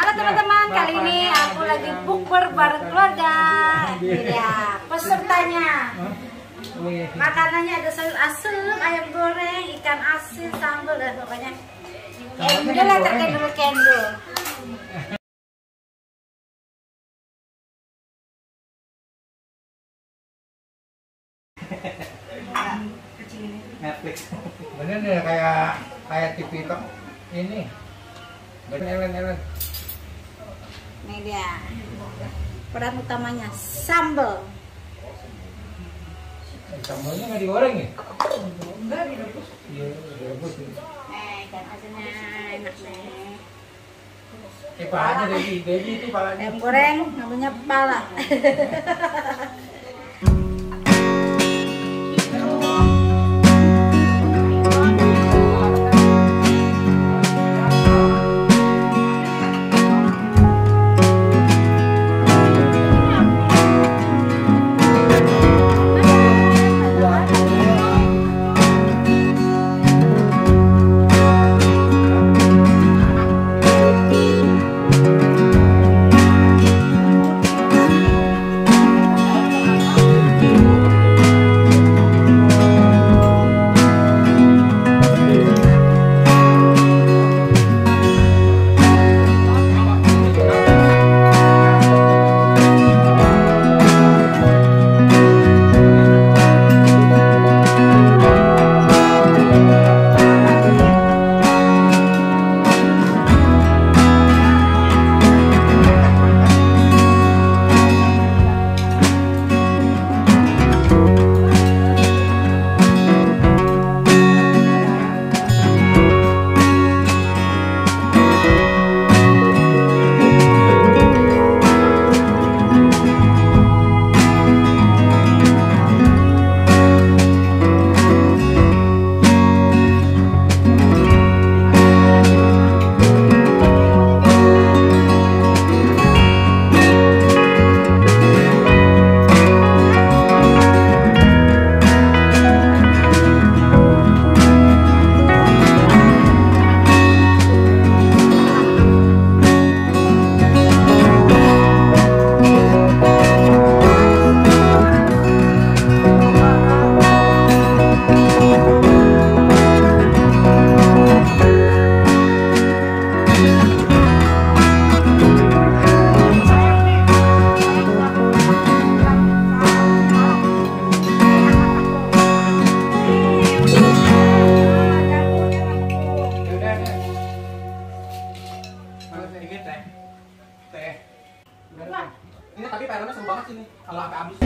halo teman-teman, kali ini aku lagi bukber bareng keluarga. Ini dia pesertanya. Makanannya ada sayur asem, ayam goreng, ikan asin, sambal dan pokoknya endul lah, terkendul kendul. Netflix. Bener nih kayak TV itu ini. Bener Ellen. Ini dia peran utamanya sambal. Sambalnya nggak digoreng ya? Enggak, direbus. Iya, direbus. Ikan asinnya enak nih. Palanya Debbie itu palanya. Ayam goreng namanya pala. Ini tapi filmnya seru banget sih nih kalau sampai habis.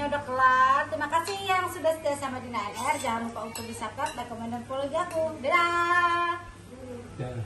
Udah kelar. Terima kasih yang sudah setia sama Dina NR. Jangan lupa untuk di subscribe, like, komen, dan follow aku. Dadah.